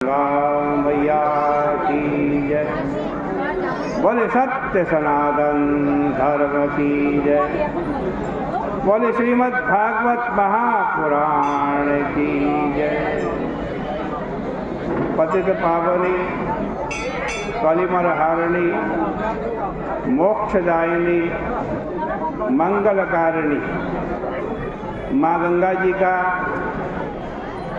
मैया की जय। बोले सत्य सनातन धर्म की जय। बोले श्रीमद् भागवत महापुराण की जय। पतित पावनी कलिमरहारिणी मोक्षदायिनी मंगलकारिणी माँ गंगा जी का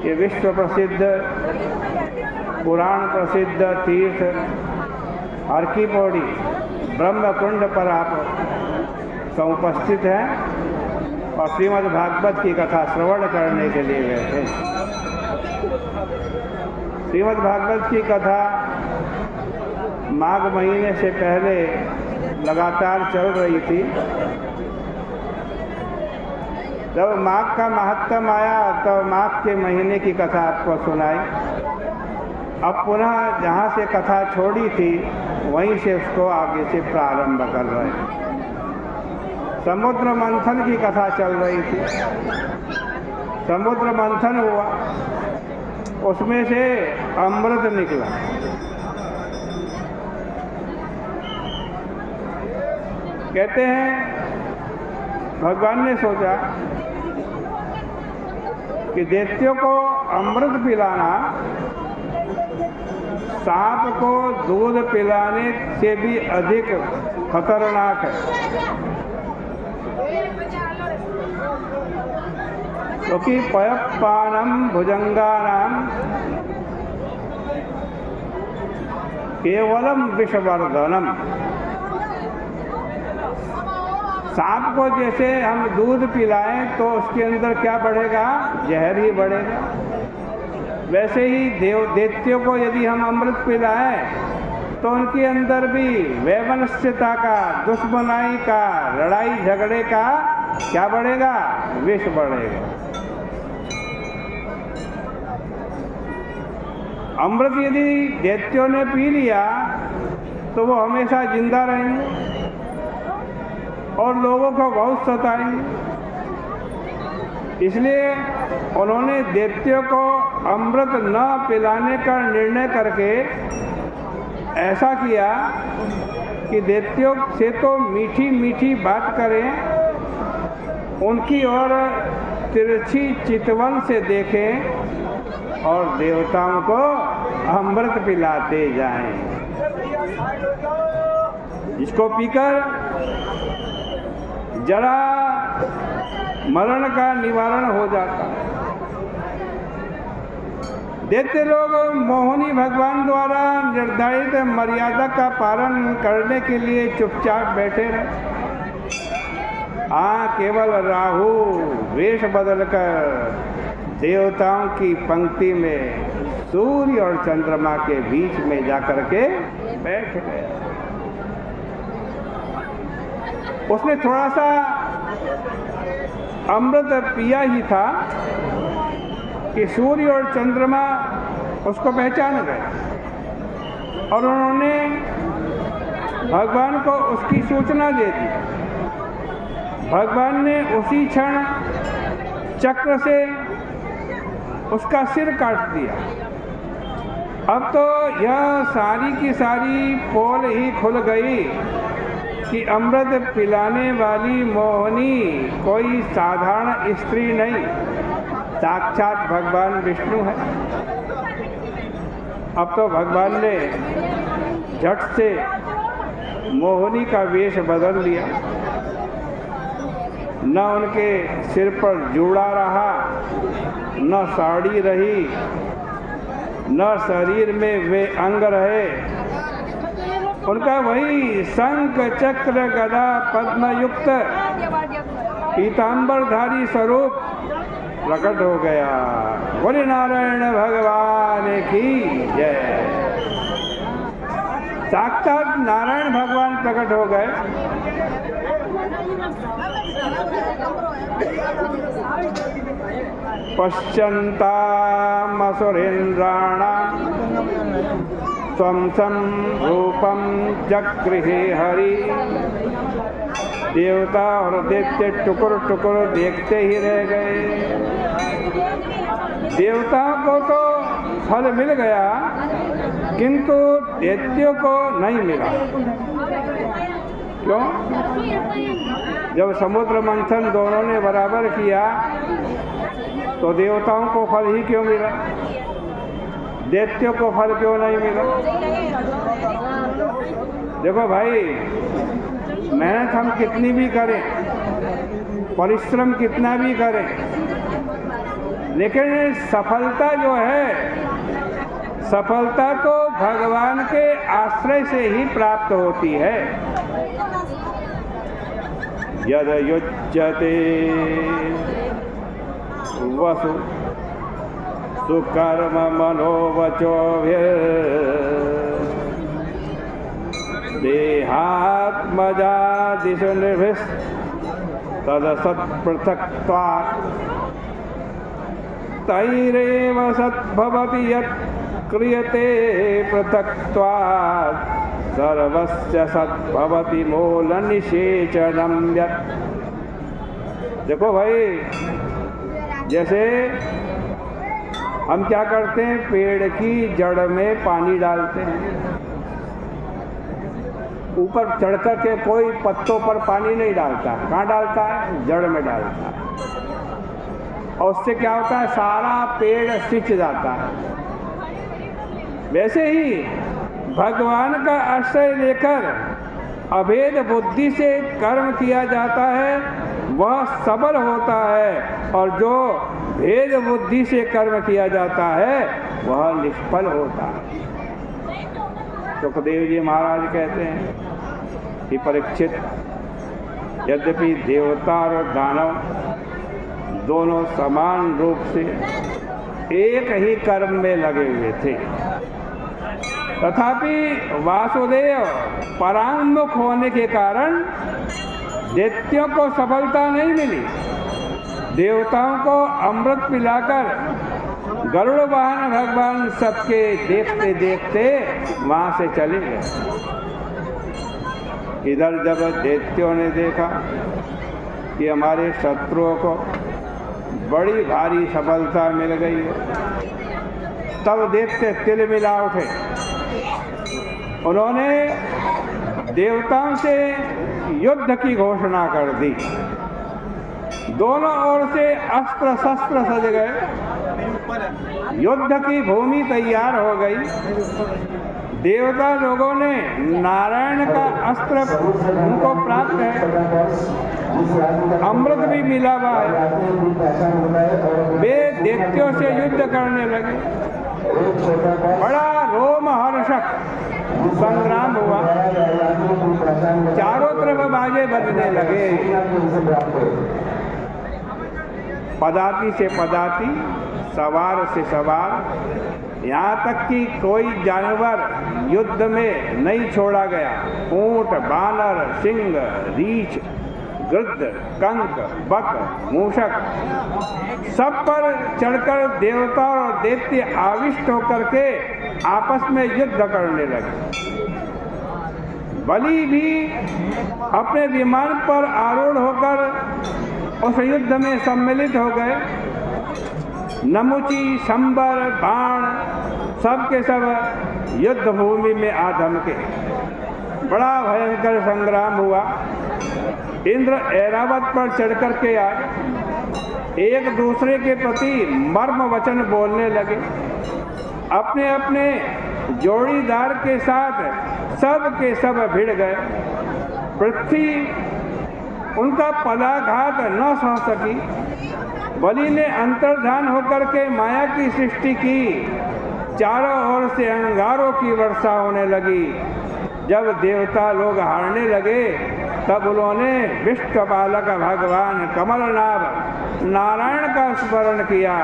ये विश्व प्रसिद्ध पुराण प्रसिद्ध तीर्थ हर की पौड़ी ब्रह्मकुंड पर आप सब उपस्थित हैं और श्रीमद् भागवत की कथा श्रवण करने के लिए बैठे। श्रीमद् भागवत की कथा माघ महीने से पहले लगातार चल रही थी। जब माघ का महात्म आया तो माघ के महीने की कथा आपको सुनाई। अब पुनः जहाँ से कथा छोड़ी थी वहीं से उसको आगे से प्रारंभ कर रहे हैं। समुद्र मंथन की कथा चल रही थी। समुद्र मंथन हुआ, उसमें से अमृत निकला। कहते हैं भगवान ने सोचा कि दैत्यों को अमृत पिलाना सांप को दूध पिलाने से भी अधिक खतरनाक है, क्योंकि पयपानम भुजंगानाम केवलम विषवर्धनम। सांप को जैसे हम दूध पिलाएं तो उसके अंदर क्या बढ़ेगा? जहर ही बढ़ेगा। वैसे ही दैत्यों को यदि हम अमृत पिलाएं तो उनके अंदर भी वैमनस्यता का, दुश्मनाई का, लड़ाई झगड़े का क्या बढ़ेगा? विष बढ़ेगा। अमृत यदि दैत्यों ने पी लिया तो वो हमेशा जिंदा रहेंगे और लोगों को बहुत सताएंगे। इसलिए उन्होंने दैत्यों को अमृत न पिलाने का निर्णय करके ऐसा किया कि दैत्यों से तो मीठी मीठी बात करें, उनकी ओर तिरछी चितवन से देखें और देवताओं को अमृत पिलाते जाएं, जिसको पीकर जरा मरण का निवारण हो जाता। दैत्य लोग मोहिनी भगवान द्वारा निर्धारित मर्यादा का पालन करने के लिए चुपचाप बैठे रहे। केवल राहु वेश बदलकर देवताओं की पंक्ति में सूर्य और चंद्रमा के बीच में जाकर के बैठ गया। उसने थोड़ा सा अमृत पिया ही था कि सूर्य और चंद्रमा उसको पहचान गए और उन्होंने भगवान को उसकी सूचना दे दी। भगवान ने उसी क्षण चक्र से उसका सिर काट दिया। अब तो यह सारी की सारी पोल ही खुल गई कि अमृत पिलाने वाली मोहिनी कोई साधारण स्त्री नहीं, साक्षात भगवान विष्णु है। अब तो भगवान ने झट से मोहिनी का वेश बदल लिया। न उनके सिर पर जूड़ा रहा, न साड़ी रही, न शरीर में वे अंग रहे। उनका वही शंख चक्र गदा पद्म युक्त पीतांबरधारी स्वरूप प्रकट हो गया। बोले नारायण भगवान की जय। साक्षात नारायण भगवान प्रकट हो गए। पश्यन्ताम् असुरेन्द्राणाम् स्वं रूपम जगृहे हरि। देवता और दैत्य टुकुर टुकुर देखते ही रह गए। देवताओं को तो फल मिल गया, किंतु दैत्यों को नहीं मिला। क्यों? जब समुद्र मंथन दोनों ने बराबर किया तो देवताओं को फल ही क्यों मिला, दैत्यों को फल क्यों नहीं मिला? देखो भाई, मेहनत हम कितनी भी करें, परिश्रम कितना भी करें, लेकिन सफलता जो है, सफलता तो भगवान के आश्रय से ही प्राप्त होती है। यद युज्यते वसु सुकर्म मनोवचोभिः देहात्मजादिषु निर्भिस् तदसत्पृथक्त्वात् तैरेव सद्भवति यत् क्रियते पृथक्त्वात् सर्वस्य सद्भवति मूलनिषेचनम् यत्। देखो भाई, जैसे हम क्या करते हैं, पेड़ की जड़ में पानी डालते हैं, ऊपर चढ़कर के कोई पत्तों पर पानी नहीं डालता, कहाँ डालता है, जड़ में डालता है, और उससे क्या होता है, सारा पेड़ सिंच जाता है। वैसे ही भगवान का आश्रय लेकर अभेद बुद्धि से कर्म किया जाता है, वह सबल होता है, और जो भेद बुद्धि से कर्म किया जाता है वह निष्फल होता है। सुखदेव जी महाराज कहते हैं कि परीक्षित, यद्यपि देवता और दानव दोनों समान रूप से एक ही कर्म में लगे हुए थे, तथापि वासुदेव परांगमुख होने के कारण दैत्यों को सफलता नहीं मिली। देवताओं को अमृत पिलाकर गरुड़ वाहन भगवान सबके देखते देखते वहां से चले गए। इधर जब दैत्यों ने देखा कि हमारे शत्रुओं को बड़ी भारी सफलता मिल गई है, तब दैत्य तिल मिला उठे। उन्होंने देवताओं से युद्ध की घोषणा कर दी। दोनों ओर से अस्त्र शस्त्र सज गए, युद्ध की भूमि तैयार हो गई। देवता लोगों ने, नारायण का अस्त्र उनको प्राप्त है, अमृत भी मिला हुआ है, वे दैत्यों से युद्ध करने लगे। बड़ा रोमहर्षक संग्राम हुआ, चारों तरफ बाजे बजने लगे, पदाती से पदाती, सवार से सवार, यहाँ तक कि कोई जानवर युद्ध में नहीं छोड़ा गया। ऊंट, बानर, सिंह, रीछ, गृद्ध, कंक, बक, मूषक, सब पर चढ़कर देवता और दैत्य आविष्ट होकर के आपस में युद्ध करने लगे। बलि भी अपने विमान पर आरूढ़ होकर उस युद्ध में सम्मिलित हो गए। नमुची, संबर, बाण, सब के सब युद्ध भूमि में आ धमके। बड़ा भयंकर संग्राम हुआ। इंद्र ऐरावत पर चढ़ कर के आए, एक दूसरे के प्रति मर्म वचन बोलने लगे। अपने अपने जोड़ीदार के साथ सब के सब भिड़ गए। पृथ्वी उनका पदाघात न सह सकी। बलि ने अंतर्धान होकर के माया की सृष्टि की। चारों ओर से अंगारों की वर्षा होने लगी। जब देवता लोग हारने लगे, तब उन्होंने विष्णु बालक भगवान कमलनाभ नारायण का स्मरण किया।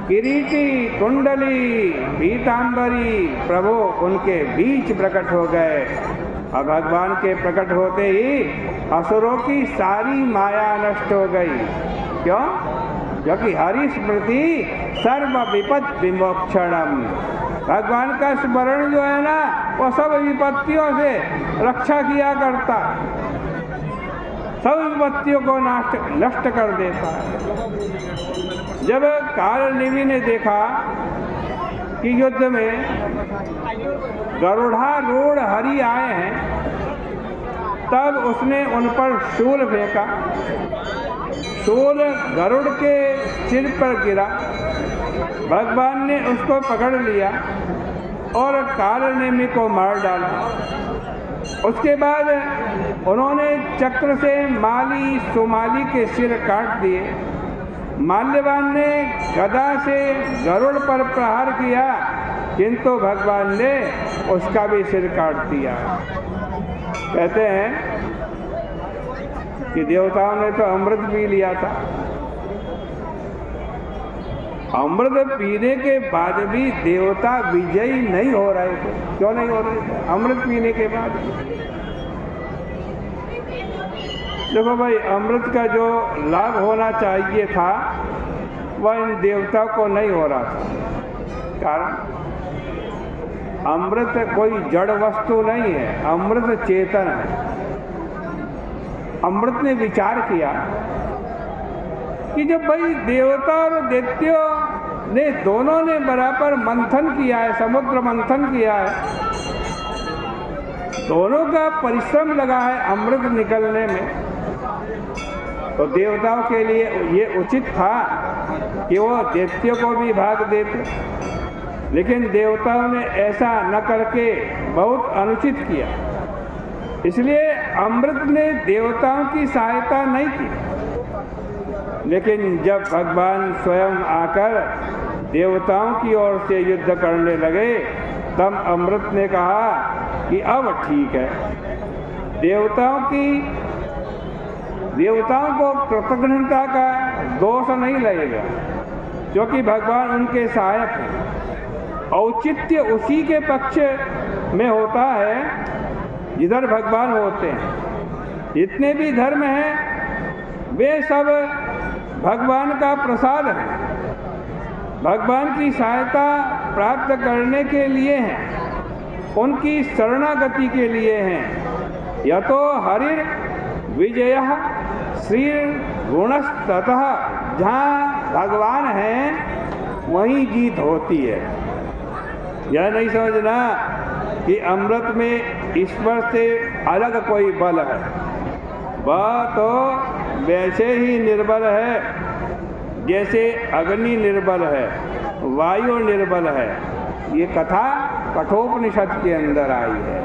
किरीटी, कुंडली, पीतांबरी प्रभु उनके बीच प्रकट हो गए। और भगवान के प्रकट होते ही असुरों की सारी माया नष्ट हो गई। क्यों? क्योंकि हरि स्मृति सर्व विपद विमोक्षणम। भगवान का स्मरण जो है ना, वो सब विपत्तियों से रक्षा किया करता, सब विपत्तियों को नष्ट कर देता। जब काल निमि ने देखा कि युद्ध में गरुड़ारूढ़ हरि आए हैं, तब उसने उन पर शूल फेंका। शूल गरुड़ के सिर पर गिरा। भगवान ने उसको पकड़ लिया और कालनेमि को मार डाला। उसके बाद उन्होंने चक्र से माली सुमाली के सिर काट दिए। माल्यवान ने गदा से गरुड़ पर प्रहार किया, किंतु भगवान ने उसका भी सिर काट दिया। कहते हैं कि देवताओं ने तो अमृत पी लिया था। अमृत पीने के बाद भी देवता विजयी नहीं हो रहे थे। क्यों नहीं हो रहे थे? अमृत पीने के बाद। देखो भाई, अमृत का जो लाभ होना चाहिए था वह इन देवताओं को नहीं हो रहा था। कारण अमृत कोई जड़ वस्तु नहीं है, अमृत चेतन है। अमृत ने विचार किया कि जब भाई देवता और दैत्यों ने दोनों ने बराबर मंथन किया है, समुद्र मंथन किया है, दोनों का परिश्रम लगा है अमृत निकलने में, तो देवताओं के लिए ये उचित था कि वो दैत्यों को भी भाग देते। लेकिन देवताओं ने ऐसा न करके बहुत अनुचित किया। इसलिए अमृत ने देवताओं की सहायता नहीं की। लेकिन जब भगवान स्वयं आकर देवताओं की ओर से युद्ध करने लगे, तब अमृत ने कहा कि अब ठीक है, देवताओं को कृतज्ञता का दोष नहीं लगेगा, क्योंकि भगवान उनके सहायक हैं। औचित्य उसी के पक्ष में होता है जिधर भगवान होते हैं। जितने भी धर्म हैं वे सब भगवान का प्रसाद है, भगवान की सहायता प्राप्त करने के लिए हैं, उनकी शरणागति के लिए हैं। यतो हरिर विजयः श्री गुणस्ततः, जहाँ भगवान हैं वहीं जीत होती है। यह नहीं समझना कि अमृत में ईश्वर से अलग कोई बल है। वह तो वैसे ही निर्बल है जैसे अग्नि निर्बल है, वायु निर्बल है। ये कथा कठोपनिषद के अंदर आई है।